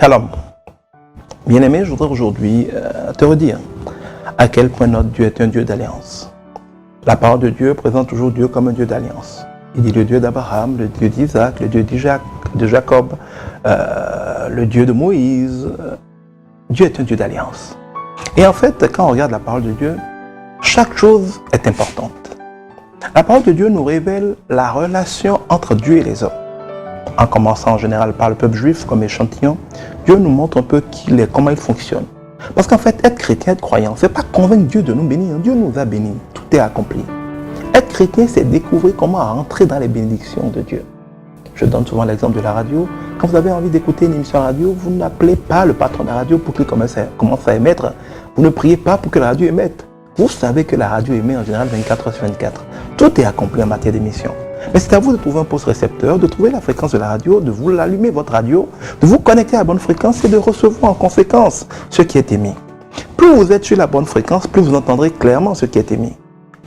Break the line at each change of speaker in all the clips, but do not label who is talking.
Shalom. Bien-aimé, je voudrais aujourd'hui te redire à quel point notre Dieu est un Dieu d'alliance. La parole de Dieu présente toujours Dieu comme un Dieu d'alliance. Il dit le Dieu d'Abraham, le Dieu d'Isaac, le Dieu de Jacob, le Dieu de Moïse. Dieu est un Dieu d'alliance. Et en fait, quand on regarde la parole de Dieu, chaque chose est importante. La parole de Dieu nous révèle la relation entre Dieu et les hommes. En commençant en général par le peuple juif comme échantillon, Dieu nous montre un peu qui il est, comment il fonctionne. Parce qu'en fait, être chrétien, être croyant, ce n'est pas convaincre Dieu de nous bénir. Dieu nous a bénis, tout est accompli. Être chrétien, c'est découvrir comment entrer dans les bénédictions de Dieu. Je donne souvent l'exemple de la radio. Quand vous avez envie d'écouter une émission radio, vous n'appelez pas le patron de la radio pour qu'il commence à émettre. Vous ne priez pas pour que la radio émette. Vous savez que la radio émet en général 24 heures sur 24. Tout est accompli en matière d'émission. Mais c'est à vous de trouver un poste récepteur, de trouver la fréquence de la radio, de vous l'allumer votre radio, de vous connecter à la bonne fréquence et de recevoir en conséquence ce qui est émis. Plus vous êtes sur la bonne fréquence, plus vous entendrez clairement ce qui est émis.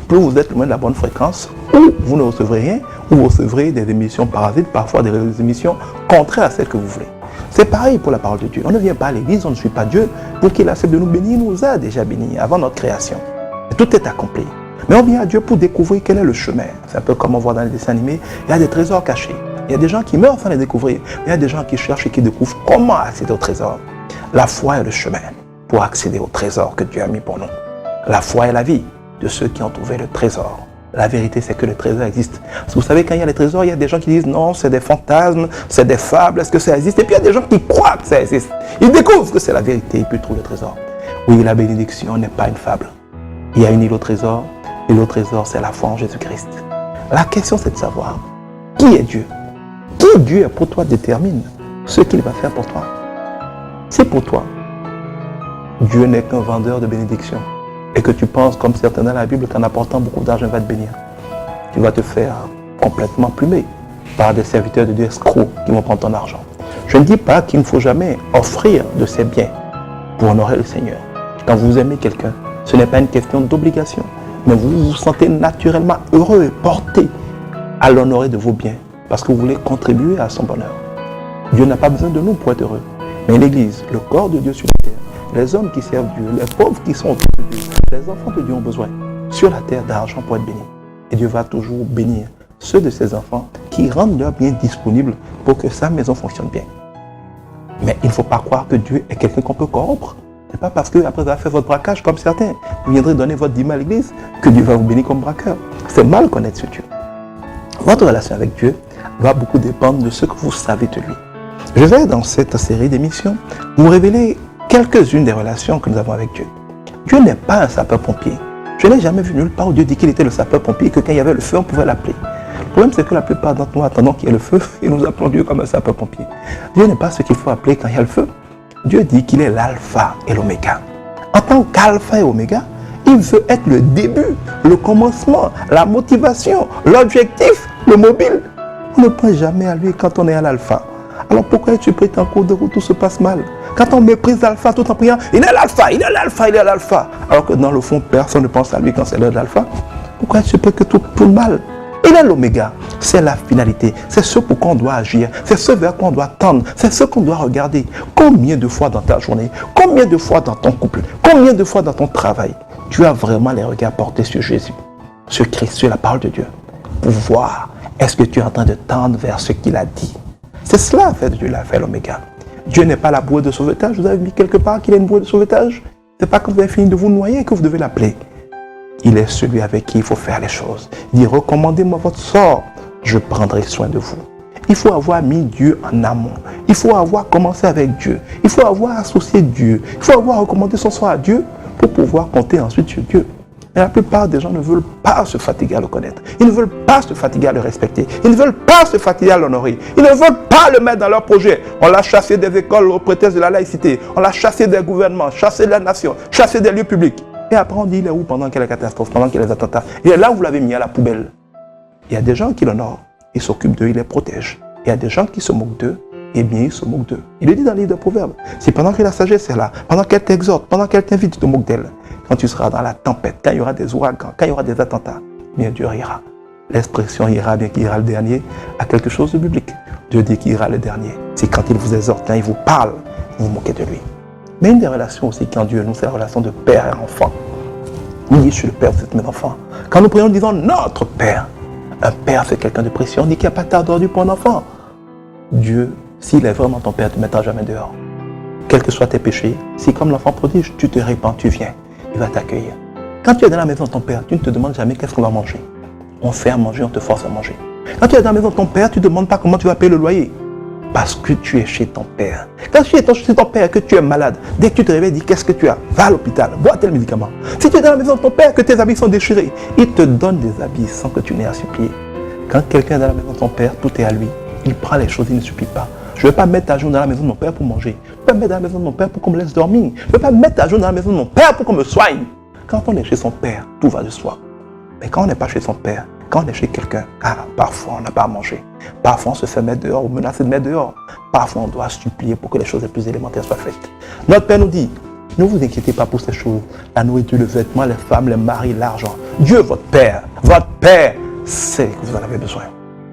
Plus vous êtes loin de la bonne fréquence, ou vous ne recevrez rien, ou vous recevrez des émissions parasites, parfois des émissions contraires à celles que vous voulez. C'est pareil pour la parole de Dieu. On ne vient pas à l'église, on ne suit pas Dieu pour qu'il accepte de nous bénir. Il nous a déjà bénis avant notre création. Et tout est accompli. Mais on vient à Dieu pour découvrir quel est le chemin. C'est un peu comme on voit dans les dessins animés, il y a des trésors cachés. Il y a des gens qui meurent sans les découvrir. Mais il y a des gens qui cherchent et qui découvrent comment accéder au trésor. La foi est le chemin pour accéder au trésor que Dieu a mis pour nous. La foi est la vie de ceux qui ont trouvé le trésor. La vérité, c'est que le trésor existe. Parce que vous savez, quand il y a les trésors, il y a des gens qui disent non, c'est des fantasmes, c'est des fables, est-ce que ça existe? Et puis il y a des gens qui croient que ça existe. Ils découvrent que c'est la vérité et puis ils trouvent le trésor. Oui, la bénédiction n'est pas une fable. Il y a une île au trésor. Et le trésor, c'est la foi en Jésus-Christ. La question, c'est de savoir qui est Dieu. Qui Dieu est pour toi détermine ce qu'il va faire pour toi. C'est pour toi. Dieu n'est qu'un vendeur de bénédictions. Et que tu penses, comme certains dans la Bible, qu'en apportant beaucoup d'argent, il va te bénir. Tu vas te faire complètement plumer par des serviteurs de Dieu escrocs qui vont prendre ton argent. Je ne dis pas qu'il ne faut jamais offrir de ses biens pour honorer le Seigneur. Quand vous aimez quelqu'un, ce n'est pas une question d'obligation. Mais vous vous sentez naturellement heureux et porté à l'honorer de vos biens parce que vous voulez contribuer à son bonheur. Dieu n'a pas besoin de nous pour être heureux. Mais l'Église, le corps de Dieu sur la terre, les hommes qui servent Dieu, les pauvres qui sont autour de Dieu, les enfants de Dieu ont besoin sur la terre d'argent pour être bénis. Et Dieu va toujours bénir ceux de ses enfants qui rendent leurs biens disponibles pour que sa maison fonctionne bien. Mais il ne faut pas croire que Dieu est quelqu'un qu'on peut corrompre. Ce n'est pas parce qu'après avoir fait votre braquage comme certains, vous viendrez donner votre dîme à l'église que Dieu va vous bénir comme braqueur. C'est mal connaître ce Dieu. Votre relation avec Dieu va beaucoup dépendre de ce que vous savez de lui. Je vais dans cette série d'émissions vous révéler quelques-unes des relations que nous avons avec Dieu. Dieu n'est pas un sapeur-pompier. Je n'ai jamais vu nulle part où Dieu dit qu'il était le sapeur-pompier et que quand il y avait le feu, on pouvait l'appeler. Le problème, c'est que la plupart d'entre nous attendons qu'il y ait le feu et nous appelons Dieu comme un sapeur-pompier. Dieu n'est pas ce qu'il faut appeler quand il y a le feu. Dieu dit qu'il est l'alpha et l'oméga. En tant qu'alpha et oméga, il veut être le début, le commencement, la motivation, l'objectif, le mobile. On ne pense jamais à lui quand on est à l'alpha. Alors pourquoi es-tu pris en cours de route, tout se passe mal? Quand on méprise l'alpha tout en priant, il est l'alpha, il est l'alpha, il est l'alpha. Alors que dans le fond, personne ne pense à lui quand c'est l'heure de l'alpha. Pourquoi es-tu pris que tout tourne mal? Il est l'oméga, c'est la finalité, c'est ce pour quoi on doit agir, c'est ce vers quoi on doit tendre, c'est ce qu'on doit regarder. Combien de fois dans ta journée, combien de fois dans ton couple, combien de fois dans ton travail, tu as vraiment les regards portés sur Jésus, sur Christ, sur la parole de Dieu, pour voir est-ce que tu es en train de tendre vers ce qu'il a dit. C'est cela en fait Dieu l'a fait l'oméga. Dieu n'est pas la bouée de sauvetage, vous avez mis quelque part qu'il est une bouée de sauvetage. Ce n'est pas quand vous avez fini de vous noyer que vous devez l'appeler. Il est celui avec qui il faut faire les choses. Il dit, recommandez-moi votre sort, je prendrai soin de vous. Il faut avoir mis Dieu en amont. Il faut avoir commencé avec Dieu. Il faut avoir associé Dieu. Il faut avoir recommandé son sort à Dieu pour pouvoir compter ensuite sur Dieu. Mais la plupart des gens ne veulent pas se fatiguer à le connaître. Ils ne veulent pas se fatiguer à le respecter. Ils ne veulent pas se fatiguer à l'honorer. Ils ne veulent pas le mettre dans leur projet. On l'a chassé des écoles au prétexte de la laïcité. On l'a chassé des gouvernements, chassé de la nation, chassé des lieux publics. Et après, on dit, il est où pendant qu'il y a la catastrophe, pendant qu'il y a les attentats? Il est là où vous l'avez mis à la poubelle. Il y a des gens qui l'honorent, ils s'occupent d'eux, ils les protègent. Il y a des gens qui se moquent d'eux, eh bien, ils se moquent d'eux. Il le dit dans le livre de Proverbes. C'est pendant que la sagesse est là, pendant qu'elle t'exhorte, pendant qu'elle t'invite, tu te moques d'elle. Quand tu seras dans la tempête, quand il y aura des ouragans, quand il y aura des attentats, bien Dieu ira. L'expression ira, bien qu'il ira le dernier, a quelque chose de biblique. Dieu dit qu'il ira le dernier. C'est quand il vous exhorte, quand il vous parle, ni moquer de lui. Mais une des relations aussi qui endure nous, c'est la relation de père et enfant. Il dit, je suis le père, vous êtes mes enfants. Quand nous prions, nous disons notre père. Un père, c'est quelqu'un de précieux. On dit qu'il n'y a pas de terre d'ordure pour un enfant. Dieu, s'il est vraiment ton père, ne te mettra jamais dehors. Quels que soient tes péchés, si comme l'enfant prodige, tu te répands, tu viens, il va t'accueillir. Quand tu es dans la maison de ton père, tu ne te demandes jamais qu'est-ce qu'on va manger. On fait à manger, on te force à manger. Quand tu es dans la maison de ton père, tu ne te demandes pas comment tu vas payer le loyer. Parce que tu es chez ton père. Quand tu es chez ton père et que tu es malade, dès que tu te réveilles, dis qu'est-ce que tu as? Va à l'hôpital, bois tel médicament. Si tu es dans la maison de ton père, que tes habits sont déchirés, il te donne des habits sans que tu n'aies à supplier. Quand quelqu'un est dans la maison de ton père, tout est à lui. Il prend les choses, il ne supplie pas. Je ne vais pas mettre à jour dans la maison de mon père pour manger. Je ne vais pas mettre dans la maison de mon père pour qu'on me laisse dormir. Je ne vais pas mettre à jour dans la maison de mon père pour qu'on me soigne. Quand on est chez son père, tout va de soi. Mais quand on n'est pas chez son père, quand on est chez quelqu'un, parfois on n'a pas à manger. Parfois on se fait mettre dehors ou menacer de mettre dehors. Parfois on doit supplier pour que les choses les plus élémentaires soient faites. Notre Père nous dit, ne vous inquiétez pas pour ces choses. La nourriture, le vêtement, les femmes, les maris, l'argent. Dieu, votre Père, sait que vous en avez besoin.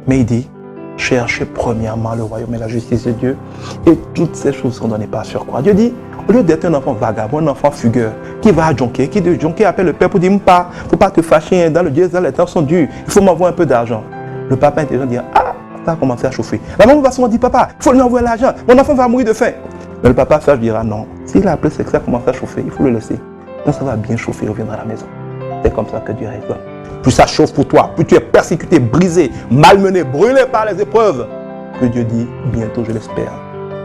Mais il dit, cherchez premièrement le royaume et la justice de Dieu et toutes ces choses sont données par surcroît. Dieu dit, au lieu d'être un enfant vagabond, un enfant fugueur, qui va à Jonquet, qui de Jonquet appelle le père pour dire, il ne faut pas te fâcher, dans le Dieu, les temps sont durs, il faut m'envoyer un peu d'argent. Le papa intelligent dit, ça a commencé à chauffer. La maman va souvent dire, papa, il faut lui envoyer l'argent, mon enfant va mourir de faim. Mais le papa sage dira, non, s'il a appelé, c'est que ça commence à chauffer, il faut le laisser. Quand ça va bien chauffer, il reviendra à la maison. C'est comme ça que Dieu raisonne. Plus ça chauffe pour toi, plus tu es persécuté, brisé, malmené, brûlé par les épreuves, que Dieu dit, bientôt je l'espère.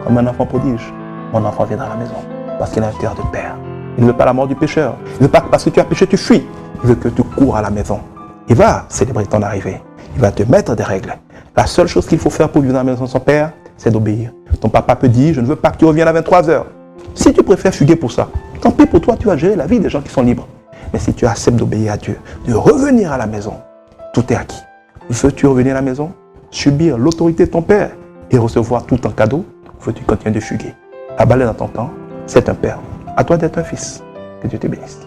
Comme un enfant prodige, mon enfant viendra à la maison. Parce qu'il a un cœur de père. Il ne veut pas la mort du pécheur. Il ne veut pas que parce que tu as péché, tu fuis. Il veut que tu cours à la maison. Il va célébrer ton arrivée. Il va te mettre des règles. La seule chose qu'il faut faire pour vivre dans la maison de son père, c'est d'obéir. Ton papa peut dire, je ne veux pas que tu reviennes à 23h. Si tu préfères fuguer pour ça, tant pis pour toi, tu vas gérer la vie des gens qui sont libres. Mais si tu acceptes d'obéir à Dieu, de revenir à la maison, tout est acquis. Veux-tu revenir à la maison, subir l'autorité de ton père et recevoir tout en cadeau, ou veux-tu continuer de fuguer? La balle est dans ton camp, c'est un père. À toi d'être un fils. Que Dieu te bénisse.